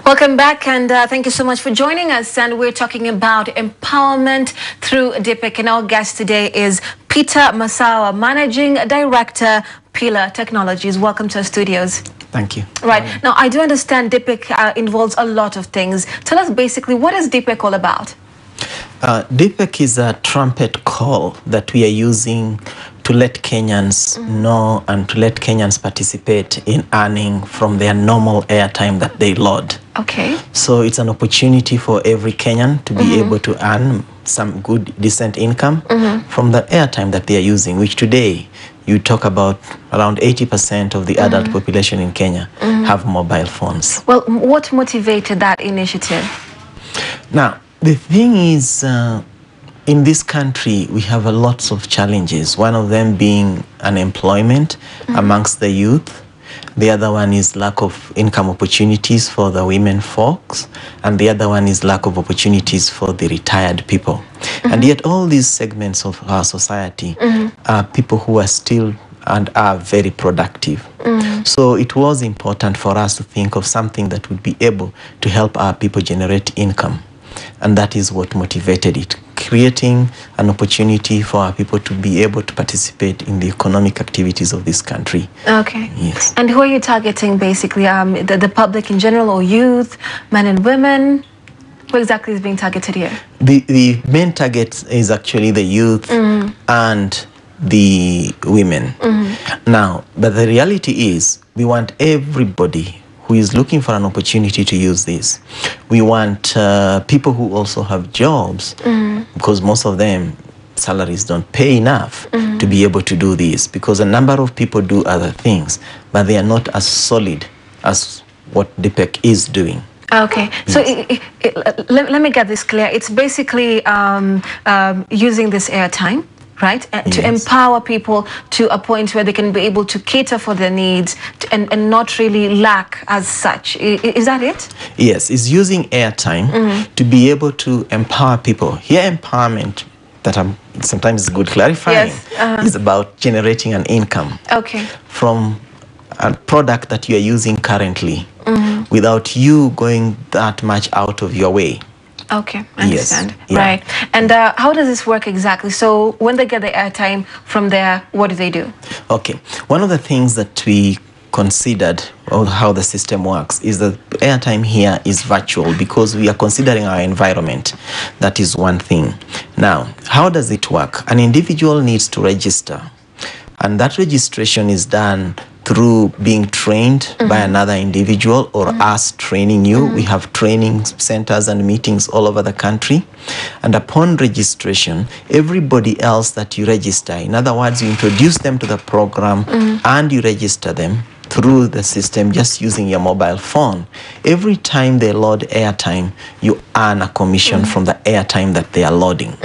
Welcome back, and thank you so much for joining us. And we're talking about empowerment through DIPEK. And our guest today is Peter Massawa, Managing Director, Pillar Technologies. Welcome to our studios. Thank you. Right. Now, I do understand DIPEK involves a lot of things. Tell us basically, what is DIPEK all about? DIPEK is a trumpet call that we are using to let Kenyans know and to let Kenyans participate in earning from their normal airtime that they load. Okay. So it's an opportunity for every Kenyan to be able to earn some good, decent income from the airtime that they are using, which today you talk about around 80% of the adult population in Kenya have mobile phones. Well, what motivated that initiative? Now, the thing is, in this country, we have a lots of challenges. One of them being unemployment amongst the youth. The other one is lack of income opportunities for the women folks. And the other one is lack of opportunities for the retired people. And yet all these segments of our society are people who are still and are very productive. So it was important for us to think of something that would be able to help our people generate income. And that is what motivated it, creating an opportunity for our people to be able to participate in the economic activities of this country. Okay. Yes. And who are you targeting, basically? The public in general, or youth, men and women? Who exactly is being targeted here? The main target is actually the youth and the women. Now, but the reality is we want everybody who is looking for an opportunity to use this. We want people who also have jobs, because most of them, salaries don't pay enough to be able to do this, because a number of people do other things, but they are not as solid as what DIPEK is doing. Okay, so let me get this clear. It's basically using this airtime, right? To empower people to a point where they can be able to cater for their needs and not really lack as such. Is that it? Yes, it's using airtime to be able to empower people. Here, empowerment, that sometimes is good clarifying, is about generating an income from a product that you are using currently without you going that much out of your way. Okay, I understand. Yes. Right. And how does this work exactly? So when they get the airtime from there, what do they do? Okay. One of the things that we considered, or how the system works, is that airtime here is virtual, because we are considering our environment. That is one thing. Now, how does it work? An individual needs to register, and that registration is done through being trained by another individual or us training you. We have training centers and meetings all over the country. And upon registration, everybody else that you register, in other words, you introduce them to the program and you register them through the system just using your mobile phone. Every time they load airtime, you earn a commission from the airtime that they are loading.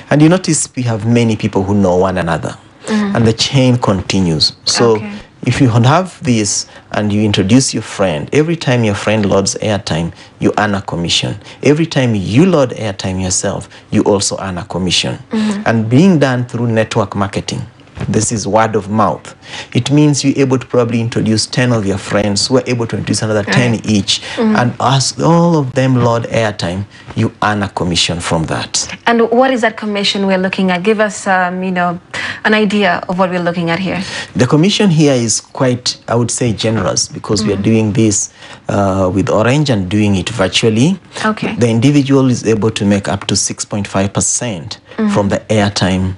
And you notice we have many people who know one another. And the chain continues. So if you have this and you introduce your friend, every time your friend loads airtime, you earn a commission. Every time you load airtime yourself, you also earn a commission. And being done through network marketing, this is word of mouth. It means you're able to probably introduce 10 of your friends who are able to introduce another 10 each. And as all of them load airtime, you earn a commission from that. And what is that commission we're looking at? Give us, you know, an idea of what we're looking at here. The commission here is quite, I would say, generous, because we are doing this with Orange and doing it virtually. Okay. The individual is able to make up to 6.5% from the airtime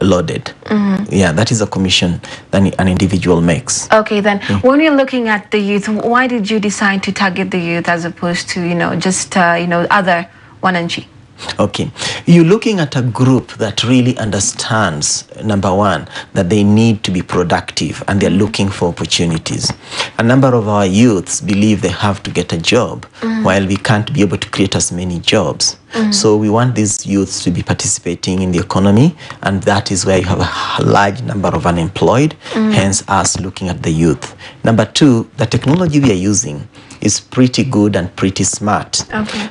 loaded. Yeah, that is a commission that an individual makes. Okay, then when you're looking at the youth, why did you decide to target the youth as opposed to, you know, just, you know, other Wananchi? Okay, you're looking at a group that really understands, number one, that they need to be productive and they're looking for opportunities. A number of our youths believe they have to get a job while we can't be able to create as many jobs. So we want these youths to be participating in the economy, and that is where you have a large number of unemployed, hence us looking at the youth. Number two, the technology we are using is pretty good and pretty smart.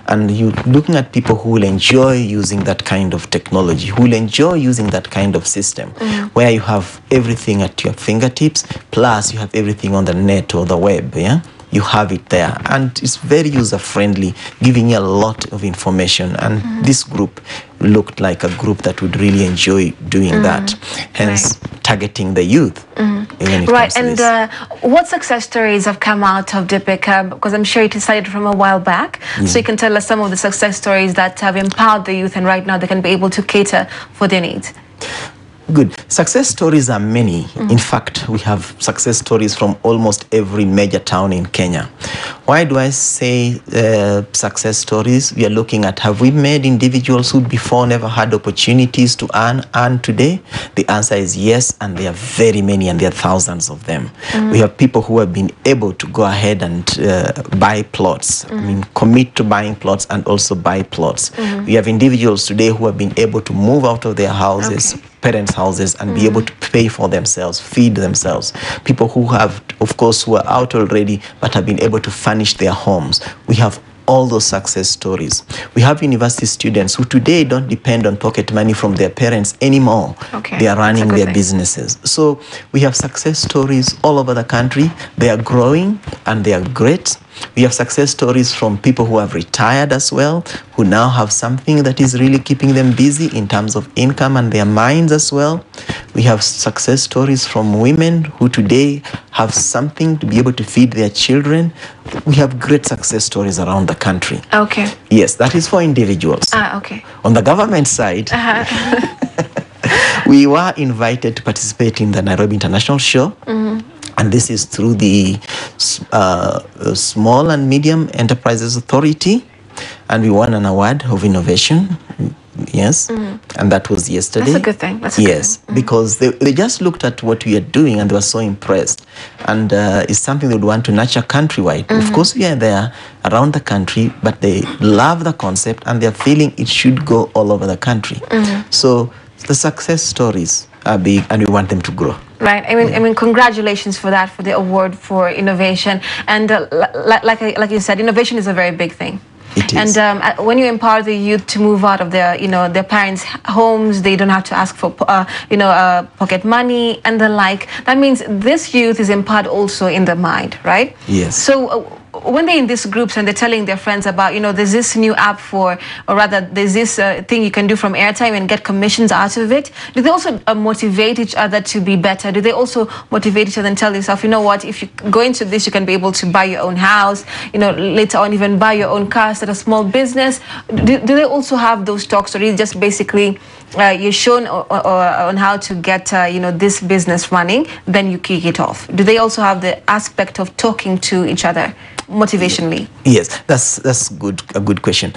And you're looking at people who will enjoy using that kind of technology, who will enjoy using that kind of system, where you have everything at your fingertips, plus you have everything on the net or the web, you have it there. And it's very user-friendly, giving you a lot of information. And this group looked like a group that would really enjoy doing that, hence targeting the youth. Right, and what success stories have come out of DIPEK? Because I'm sure it started from a while back, so you can tell us some of the success stories that have empowered the youth and right now they can be able to cater for their needs. Good. Success stories are many. In fact, we have success stories from almost every major town in Kenya. Why do I say success stories? We are looking at, have we made individuals who before never had opportunities to earn today? The answer is yes, and there are very many, and there are thousands of them. We have people who have been able to go ahead and buy plots. I mean, commit to buying plots and also buy plots. We have individuals today who have been able to move out of their houses, parents' houses, and be able to pay for themselves, feed themselves. People who have, of course, who are out already, but have been able to furnish their homes. We have all those success stories. We have university students who today don't depend on pocket money from their parents anymore. They are running their businesses. So we have success stories all over the country. They are growing and they are great. We have success stories from people who have retired as well, who now have something that is really keeping them busy in terms of income and their minds as well. We have success stories from women who today have something to be able to feed their children. We have great success stories around the country. Okay. Yes, that is for individuals. Okay. On the government side, we were invited to participate in the Nairobi International Show. And this is through the Small and Medium Enterprises Authority. And we won an award of innovation. Yes. And that was yesterday. That's a good thing. That's a good thing. Because they just looked at what we are doing and they were so impressed. And it's something they would want to nurture countrywide. Of course, we are there around the country, but they love the concept and they're feeling it should go all over the country. So the success stories are big and we want them to grow. Right. I mean, congratulations for that, for the award for innovation. And like you said, innovation is a very big thing. It is. And when you empower the youth to move out of their, their parents' homes, they don't have to ask for, pocket money and the like. That means this youth is empowered also in the mind, right? Yes. So when they're in these groups and they're telling their friends about, there's this new app or rather there's this thing you can do from airtime and get commissions out of it, do they also motivate each other to be better? Do they also motivate each other and tell yourself, you know what, if you go into this, you can be able to buy your own house, later on even buy your own car, start a small business? Do they also have those talks, or is it just basically you're shown on how to get this business running, then you kick it off? Do they also have the aspect of talking to each other motivationally? Yes, that's a good question.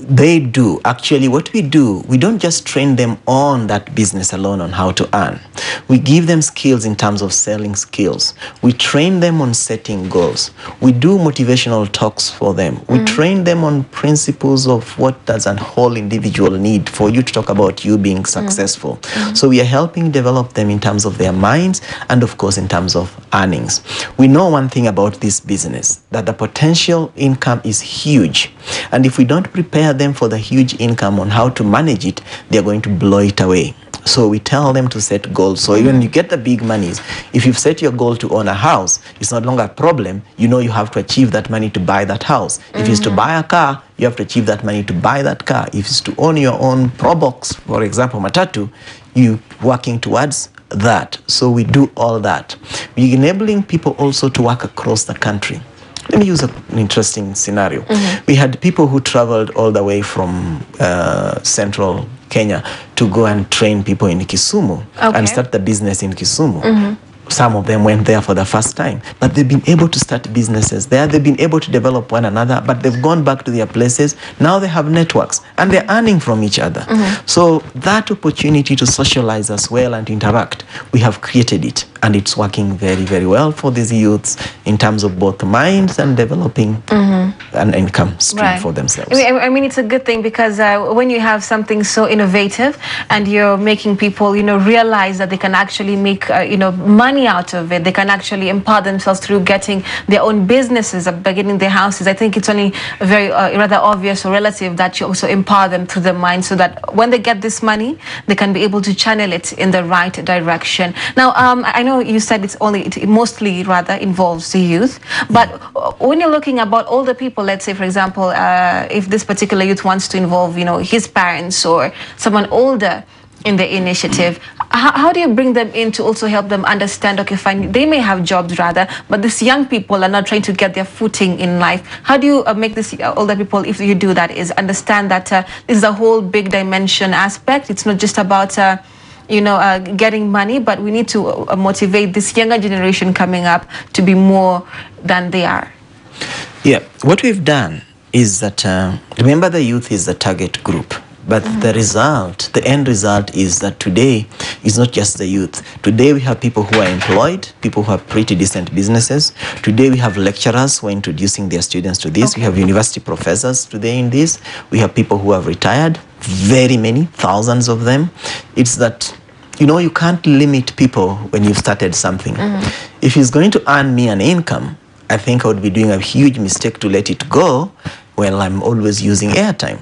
They do. Actually, what we do, we don't just train them on that business alone on how to earn. We give them skills in terms of selling skills. We train them on setting goals. We do motivational talks for them. We train them on principles of what does a whole individual need for you to talk about you being successful. So we are helping develop them in terms of their minds and of course in terms of earnings. We know one thing about this business, that the potential income is huge. And if we don't prepare them for the huge income on how to manage it, they're going to blow it away. So we tell them to set goals. So even you get the big monies, if you've set your goal to own a house, it's no longer a problem. You know you have to achieve that money to buy that house. If it's to buy a car, you have to achieve that money to buy that car. If it's to own your own Pro Box, for example, matatu, you're working towards that. So we do all that. We're enabling people also to work across the country. Let me use an interesting scenario. We had people who traveled all the way from central Kenya to go and train people in Kisumu and start the business in Kisumu. Some of them went there for the first time, but they've been able to start businesses there. They've been able to develop one another, but they've gone back to their places. Now they have networks and they're earning from each other. So that opportunity to socialize as well and interact, we have created it, and it's working very, very well for these youths in terms of both minds and developing an income stream for themselves. I mean, it's a good thing because when you have something so innovative and you're making people, realize that they can actually make, money money out of it. They can actually empower themselves through getting their own businesses, beginning their houses. I think it's only very rather obvious or relative that you also empower them through the mind, so that when they get this money, they can be able to channel it in the right direction. Now, I know you said it mostly rather involves the youth, but when you're looking about older people, let's say, for example, if this particular youth wants to involve, his parents or someone older in the initiative, how do you bring them in to also help them understand, okay, fine, they may have jobs rather, but these young people are not trying to get their footing in life. How do you make this older people, if you do that, is understand that this is a whole big dimension aspect. It's not just about getting money, but we need to motivate this younger generation coming up to be more than they are. Yeah, what we've done is that, remember, the youth is the target group. But the end result is that today is not just the youth. Today we have people who are employed, people who have pretty decent businesses. Today we have lecturers who are introducing their students to this. Okay. We have university professors today in this. We have people who have retired, very many, thousands of them. It's that, you can't limit people when you've started something. If he's going to earn me an income, I think I would be doing a huge mistake to let it go. Well, I'm always using airtime.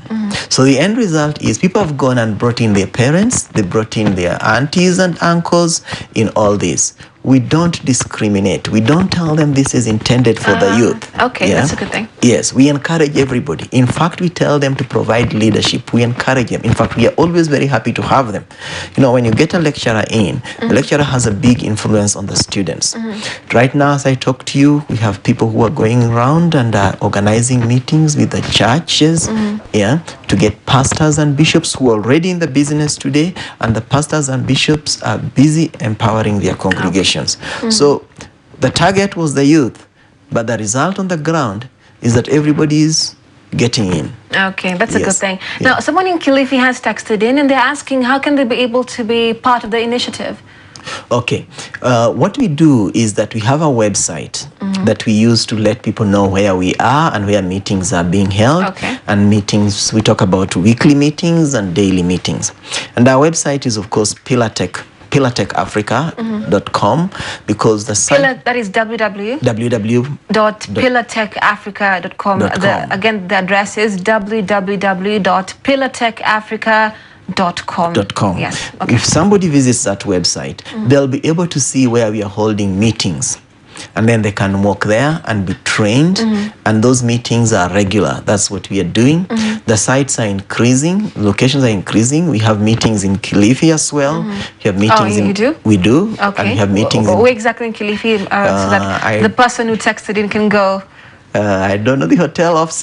So the end result is people have gone and brought in their parents, they brought in their aunties and uncles in all this. We don't discriminate. We don't tell them this is intended for the youth. Okay, that's a good thing. Yes, we encourage everybody. In fact, we tell them to provide leadership. We encourage them. In fact, we are always very happy to have them. When you get a lecturer in, the lecturer has a big influence on the students. Right now, as I talk to you, we have people who are going around and organizing meetings with the churches, to get pastors and bishops who are already in the business today, and the pastors and bishops are busy empowering their congregations. So the target was the youth, but the result on the ground is that everybody is getting in. Okay, that's a good thing. Now, someone in Kilifi has texted in and they're asking how can they be able to be part of the initiative? Okay, what we do is that we have a website that we use to let people know where we are and where meetings are being held. Okay. And meetings, we talk about weekly meetings and daily meetings. And our website is, of course, pillartechafrica.com, because the site... that is www.pillartechafrica.com. Again, the address is www.pillartechafrica.com. Yes. Okay. If somebody visits that website, they'll be able to see where we are holding meetings. And then they can walk there and be trained. And those meetings are regular. That's what we are doing. The sites are increasing. Locations are increasing. We have meetings in Kilifi as well. We have meetings you do? We do. Okay. And we have meetings where exactly in Kilifi, so that the person who texted in can go? I don't know the hotel off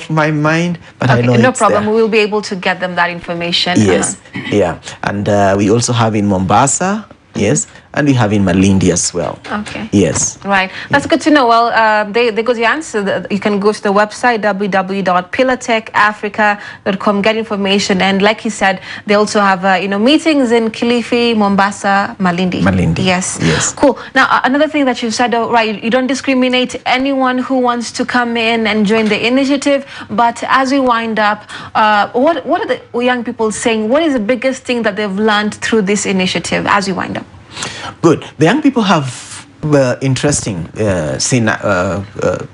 my mind, but I know no it's problem. there. We will be able to get them that information. Yes. Yeah. And we also have in Mombasa. Yes, and we have in Malindi as well. Okay. Yes. Right. That's good to know. Well, there goes the answer. You can go to the website www.pillartechafrica.com, get information, and like he said, they also have meetings in Kilifi, Mombasa, Malindi. Malindi. Yes. Yes. Cool. Now, another thing that you said, right? You don't discriminate anyone who wants to come in and join the initiative. But as we wind up, what are the young people saying? What is the biggest thing that they've learned through this initiative as we wind up? Good. The young people have interesting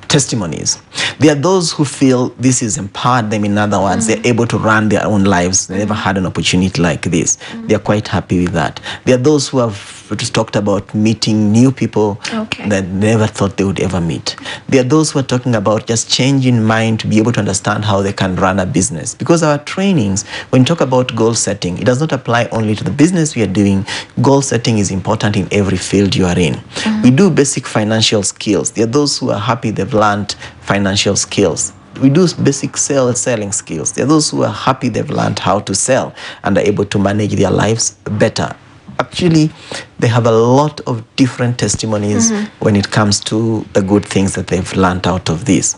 testimonies. There are those who feel this has empowered them. In other words, they're able to run their own lives. They never had an opportunity like this. They're quite happy with that. There are those who have just talked about meeting new people that they never thought they would ever meet. There are those who are talking about just changing mind to be able to understand how they can run a business. Because our trainings, when you talk about goal setting, it does not apply only to the business we are doing. Goal setting is important in every field you are in. We do basic financial skills. There are those who are happy they've learned financial skills. We do basic selling skills. There are those who are happy they've learned how to sell and are able to manage their lives better. Actually, they have a lot of different testimonies when it comes to the good things that they've learned out of this.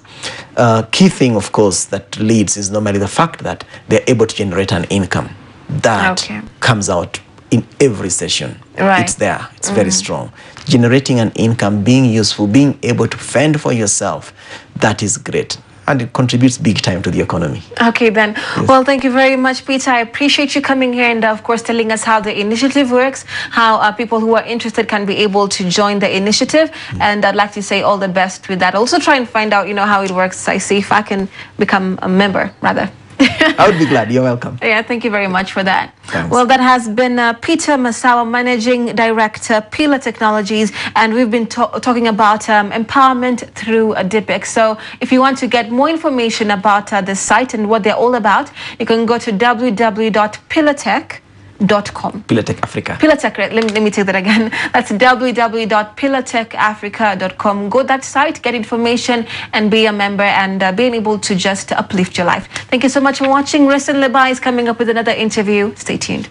Key thing, of course, that leads is normally the fact that they're able to generate an income. That comes out in every session. Right. It's there. It's very strong. Generating an income, being useful, being able to fend for yourself, that is great. and it contributes big time to the economy. Okay, then. Yes. Well, thank you very much, Peter. I appreciate you coming here and, of course, telling us how the initiative works, how people who are interested can be able to join the initiative. And I'd like to say all the best with that. Also try and find out, how it works. I see if I can become a member, rather. I would be glad. You're welcome. Yeah, thank you very much for that. Thanks. Well, that has been Peter Massawa, Managing Director, Pillar Technologies, and we've been talking about empowerment through DIPEK. So if you want to get more information about the site and what they're all about, you can go to www.pillartech.com. Pillartech Africa. Pillartech, let me take that again. That's www.pillartechafrica.com. Go to that site, get information, and be a member and being able to just uplift your life. Thank you so much for watching. Reston Leba is coming up with another interview. Stay tuned.